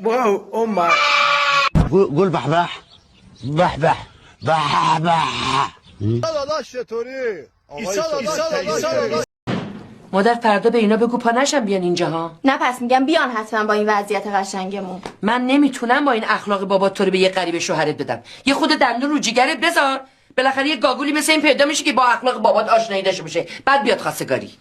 واو امه قول بحبح بحبح بحبح. داداش چطوری؟ مادر فردا به اینا بگو پا نشن بیان اینجا ها. نه پس میگم بیان حتما با این وضعیت قشنگمون. من نمیتونم با این اخلاق بابا تو رو به یه غریبه شوهرت بدم. یه خود دندون رو جیگرت بذار، بالاخره یه گاگولی مثل این پیدا میشه که با اخلاق بابات آشنایی داشته باشه، بعد بیاد خواستگاری.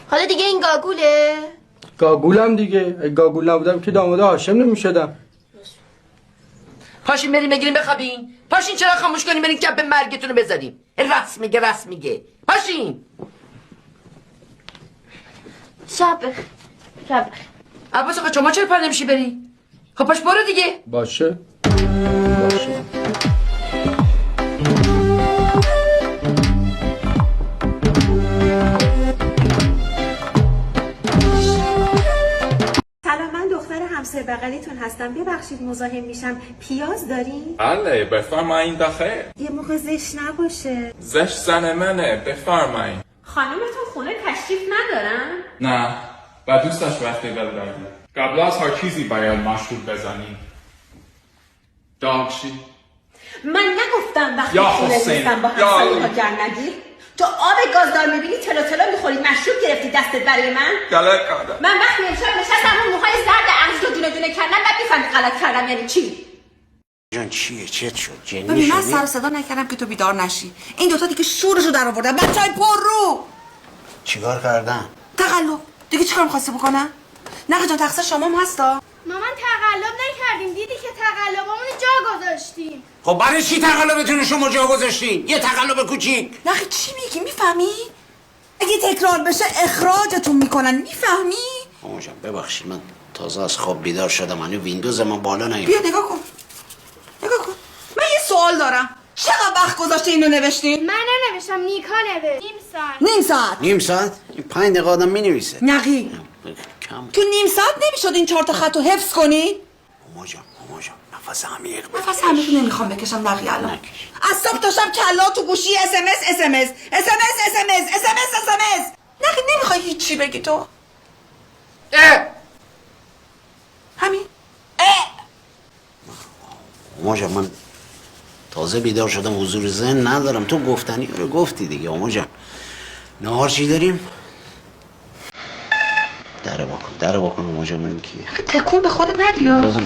حالا دیگه این گاگوله؟ گاگولم دیگه، گاگول نبودم که داماد هاشم نمیشدم. پاشین بریم بگیریم بخوابین. پاشین چرا خاموش کنیم بریم کپ مرگتون رو بذاریم. راست میگه پاشین. شب بخیر. عباس آقا شما چرا پر نمیشی بری؟ خب پاش برو دیگه. باشه. سلام، من دختر همسایه بغلیتون هستم. ببخشید مزاحم میشم. پیاز دارین؟ بله بفرمایین داخل. یه موقع زشت نباشه. زشت زن منه، بفرمایین. خانمتون خونه تشریف ندارن؟ نه و دوستش وقتی بلدردی قبل از هر چیزی باید مشروب بزنیم. داغشی من نگفتم وقتی یا خونه حسین. نیستم با یا همسایه ها گر نگیر. تو آب گازدار میبینی تلو میخوری، مشروب گرفتی دستت برای من؟ غلط کردم. من وقتی امشب نشستم اون موهای زرد عرض رو دونه دونه کردم بعد میفهمی غلط کردم یعنی چی؟ جان چیه؟ چت شد؟ جنی ببین من شدی؟ سر صدا نکردم که تو بیدار نشی. این دوتا دیگه شورشو در آوردن. بچهای پر رو چیکار کردن؟ تقلب دیگه چیکار می‌خواستی بکنن؟ نقا جان تقصیر شما هم هستا. مامان تقلب نکردیم، دیدی که تقلبمون جا گذاشتیم. خب برای چی تقلبتون شما جا گذاشتین؟ یه تقلب کوچیک. نقا چی میگی؟ میفهمی؟ اگه تکرار بشه اخراجتون میکنن. میفهمی؟ مامان جان ببخشید من تازه از خواب بیدار شدم، هنوز ویندوز من بالا نیومد. بیا نگاه کن. من یه سوال دارم. چقدر وقت گذاشته اینو نوشتین؟ من ننوشتم، نیکا نوشت. نیم ساعت. این 5 دقیقه آدم مینویسه. نقی کم. تو نیم ساعت نمیشد این 4 تا خطو حفظ کنی؟ مامان جان نفس عمیق نفس عمیق نمیخوام بکشم نقی الان. نکش. از صبح تا شب کلا تو گوشی SMS نقی نمیخوای هیچی بگی تو؟ همین. مامان جان من تازه بیدار شدم، حضور ذهن ندارم. تو گفتنی رو گفتی دیگه. مامان جان نهار چی داریم؟ در بکن مامان جان. من کیه؟ تکون به خودت ندیا.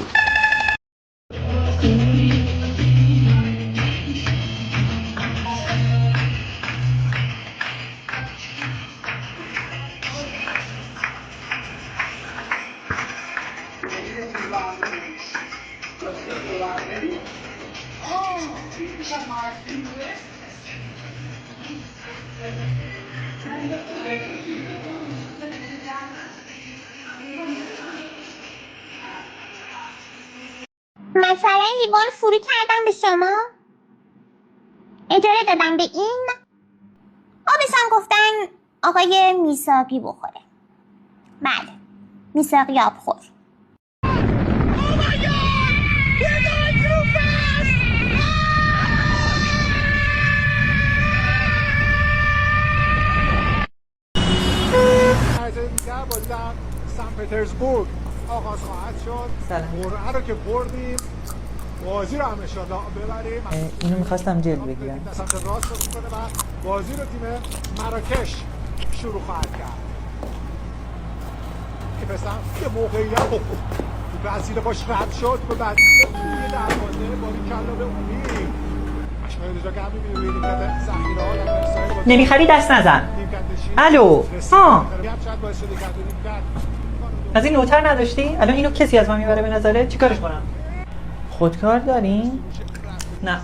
مثلا لیوان فرو کردم به شما، اجاره دادم به این، آبش هم گفتن آقای میثاقی بخوره. بله میثاقی آبخور. سن پترزبورگ آغاز خواهد شد. قرعه رو که بردیم، بازی رو هم انشالله ببریم. اینو میخواستم جلد بگیرم. سمت راست رو میکنه و بازی رو تیم مراکش شروع خواهد کرد که پسر یه موقعیت وسیله باش رد شد و بعد یه دروازه باری کلا به امید اشمایی دو جا گرمی میبینیم که زخیره ها در برسایی بازی نمیخری دست نزن. الو ها شاید باعث شده که از این نوتر نداشتی؟ الان اینو کسی از ما میبره به نظره چیکارش کنم؟ خودکار دارین؟ نه.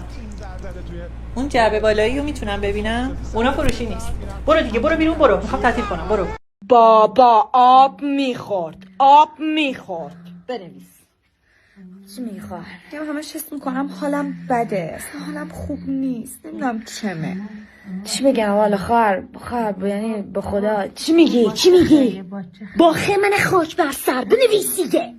اون جعبه بالایی رو میتونم ببینم؟ اونا فروشی نیست. برو دیگه، برو بیرون، برو. میخوام تعطیل کنم. برو. بابا آب میخورد. بنویس. چی میخواد؟ یا همش حس میکنم حالم بده، اصلا حالم خوب نیست، نمیدونم چمه. چی بگم والا خواهر یعنی به خدا چی میگی؟ باخه من خاک بر سر بنویس دیگه.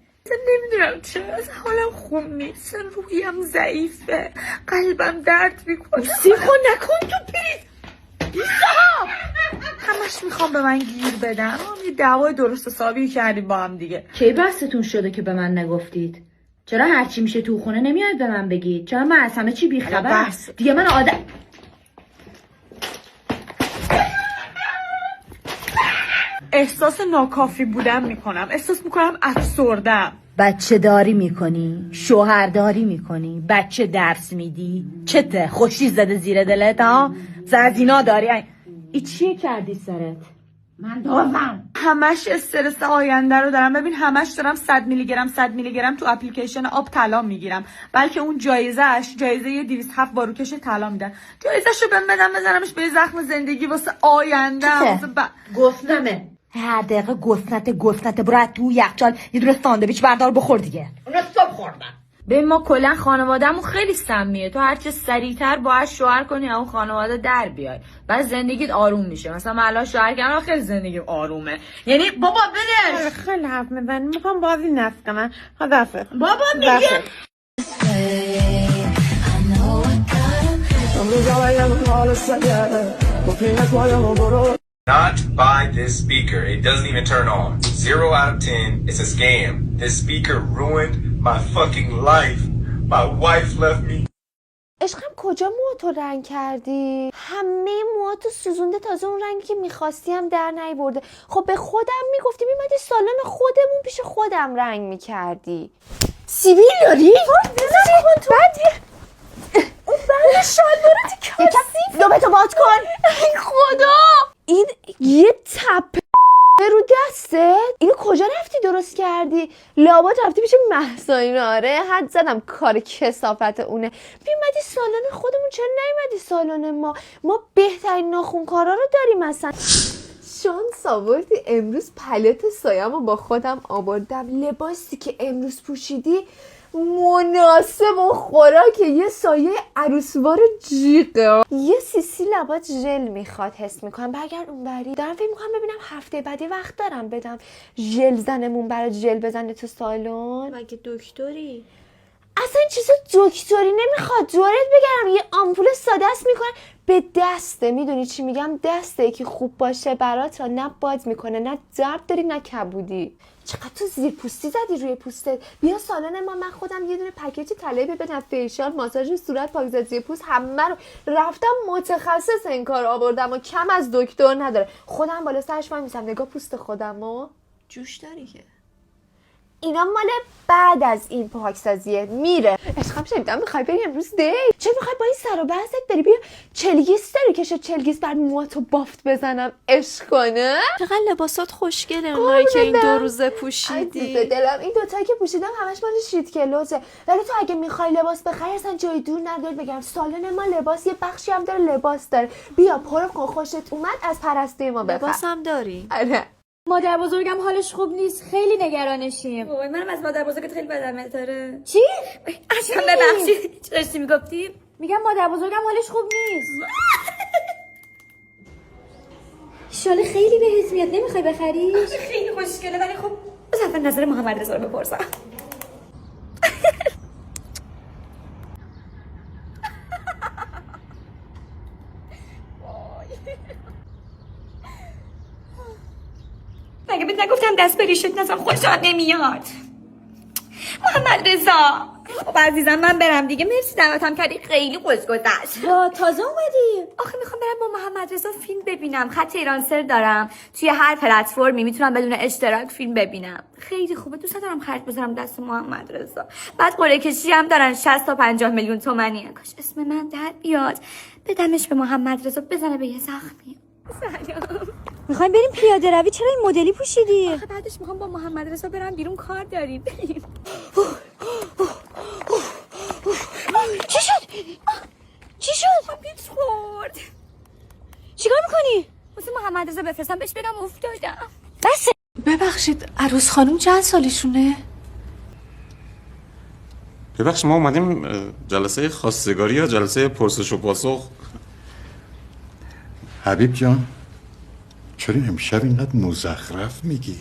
نمیدونم چرا اصلا حالم خوب نیست، روحیم ضعیفه، قلبم درد میکنه. سیخو نکن تو پریز. همش میخوام به من گیر بدن. یه دعوای درست حسابی کردیم با هم دیگه. کی بحثتون شده که به من نگفتید؟ چرا هرچی میشه تو خونه نمیاد به من بگید؟ چرا من از همه چی بیخبرم؟ دیگه من احساس ناکافی بودن میکنم. احساس میکنم افسردم. بچه داری میکنی؟ شوهرداری میکنی؟ بچه درس میدی؟ چته؟ خوشی زده زیر دلت ها؟ زازینا داری؟ ای چیه کردی سرت؟ من دوزم. همش استرس آینده رو دارم. ببین همش دارم 100 میلی گرم تو اپلیکیشن آب طلا میگیرم. بلکه اون جایزه 207 باروکش طلا میدن. جایزه‌شو بهم بدم بزنمش به زخم زندگی واسه آینده. گفتمه هر دقیقه گسنت برو تو یخچال یه دونه ساندویچ بردار بخور دیگه. اون صبح خوردم. ببین ما کلا خانوادهمون خیلی سمیه. تو هرچه سریعتر باید شوهر کنی اون خانواده در بیای. بعد زندگیت آروم میشه. مثلا من الان شوهر کردم خیلی زندگیم آرومه. یعنی بابا بلش خیلی حرف میزنی. میخوام بازی نصف کنم. خدافظ. بابا میگه Not buy this speaker. It doesn't even turn on. 0 out of 10. It's a scam. This speaker ruined my fucking life. My wife left me. عشقم کجا موهاتو رنگ کردی؟ همه موهاتو سوزونده، تازه اون رنگی که میخواستی هم در نیورده. خب به خودم میگفتی میمدی سالن خودمون پیش خودم رنگ میکردی. سیبیل داری؟ اون بند شلوارت کثیف. لبتو باد کن. ای خدا این یه تپه رو دسته. اینو کجا رفتی درست کردی؟ لابد رفتی پیش مهسا اینا. آره حد زدم کار کثافت اونه. بیومدی سالن خودمون، چرا نیومدی سالن ما بهترین ناخونکارا رو داریم. مثلا شانس آوردی امروز پلت سایه‌مو با خودم آوردم. لباسی که امروز پوشیدی مناسب و خوراکه. یه سایه عروسوار جیغه. یه سیسی لبات ژل میخواد حس میکنم. برگرد اونوری. دارم فکر میکنم ببینم هفته بعدی وقت دارم بدم ژل زنمون برای ژل بزنه تو سالن. مگه دکتری؟ اصلا این چیزا دکتری نمیخواد. جورت بگرم یه آمپول ساده است میکنن به دسته. میدونی چی میگم؟ دسته که خوب باشه برات نه باد میکنه، نه درد داری نه کبودی. چقدر تو زیر پوستی زدی روی پوستت. بیا سالن ما، من خودم یه دونه پکیج طلایی بدم، فیشال، ماساژ صورت، پاکیزگی پوست، همه رو رفتم متخصص این کار آوردم و کم از دکتر نداره. خودم بالا سرش وای میسم نگاه پوست خودمو. جوش داری که اینا مال بعد از این پاکسازیه. میره عشقم شنیدم میخوای بری امروز دی. چه میخوای با این سر و بحثت بری؟ بیا چلگیس داری که چلگیس بر موهاتو بافت بزنم عشق کنه. چقدر لباسات خوشگله اونایی که این 2 روزه پوشیدی. دلم این دوتایی که پوشیدم همش مال شیت کلوزه. ولی تو اگه میخوای لباس بخری اصلا جای دور نداری بگم. سالن ما لباس یه بخشی هم داره لباس داره. بیا پر کن، خوشت اومد از پرسته ما بخر. لباسم داری؟ آره. مادر بزرگم حالش خوب نیست، خیلی نگرانشیم. وای منم از مادر بزرگت خیلی بدم داره. چی؟ اصلا ببخشید. چی داشتی میگفتی؟ میگم مادر بزرگم حالش خوب نیست. شال خیلی بهت میاد، نمیخوای بخریش؟ خیلی خوشگله ولی خب از اول نظر محمد رضا رو بپرسم. مگه بهت نگفتم دست بریشت نزن خوشت نمیاد. محمد رضا خب عزیزم من برم دیگه. مرسی دعوتم کردی، خیلی خوش گذشت. تازه اومدی؟ آخه میخوام برم با محمد رضا فیلم ببینم. خط ایرانسل دارم، توی هر پلتفرمی میتونم بدون اشتراک فیلم ببینم. خیلی خوبه، دوست دارم خرج بذارم دست محمد رضا. بعد قرعه کشی هم دارن 60 تا 50 میلیون تومانیه. کاش اسم من در بیاد بدمش به محمد رضا بزنه به یه زخمی. سلام. میخوایم بریم پیاده روی، چرا این مدلی پوشیدی؟ آخه بعدش میخوام با محمد رضا برم بیرون، کار داریم. چی شد؟ چی شد؟ پیت خورد. چیکار میکنی؟ واسه محمد رضا بفرستم بهش بگم افتادم. بس. ببخشید عروس خانم چند سالشونه؟ ببخشید ما اومدیم جلسه خواستگاری یا جلسه پرسش و پاسخ؟ حبیب جان چرا امشب اینقدر مزخرف میگی؟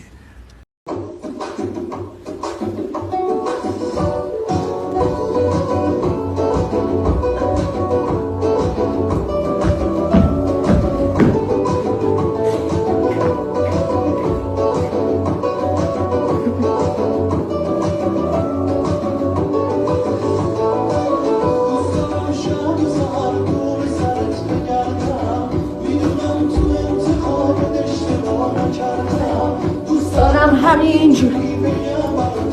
اینجوری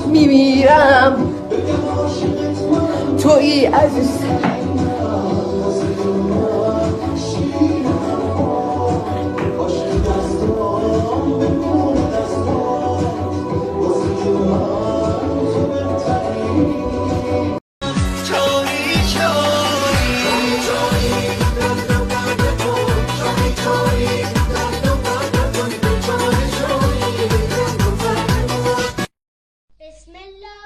میمیرم تویی عزیز. بسم الله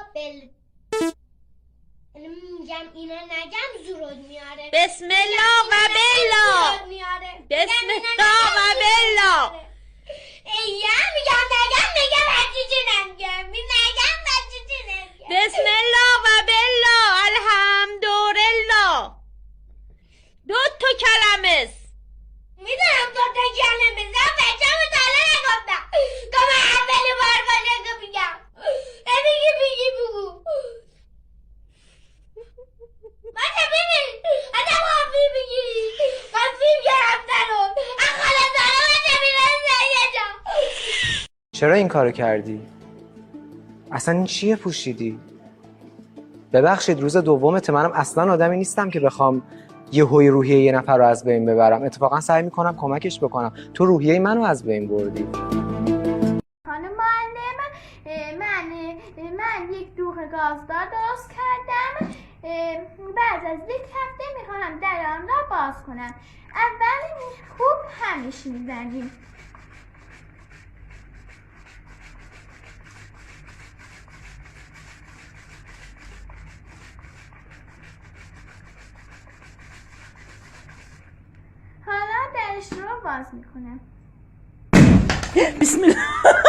میگم اینو نگم زورود میاره. بسم الله و بلا. بسم الله و بلا. میگم نگم بچه نگم نگم بچه نگم. بسم الله و بلا. الحمدلله. 2 تا کلمه است. میدونم 2 تا کلمه است. بچه همون تالا نگفتم که من اولی بار باشه که میگم بگی بگو. باشه ببین آدم خواهی بگیری خواهی گرفتن رو اخوالا داره باشه بیرون زیه جا. چرا این کارو کردی؟ اصلا این چیه پوشیدی؟ ببخشید روز دومت، منم اصلا آدمی نیستم که بخوام یهوی روحیه یه نفر رو از بین ببرم. اتفاقا سعی میکنم کمکش بکنم. تو روحیه منو از بین بردی. خانم معلم من یک دوغ گازدار درست کردم. بعد از 1 هفته میخوام در آن را باز کنم. اول خوب همیش میزنیم. حالا درش رو باز میکنم. بسم الله.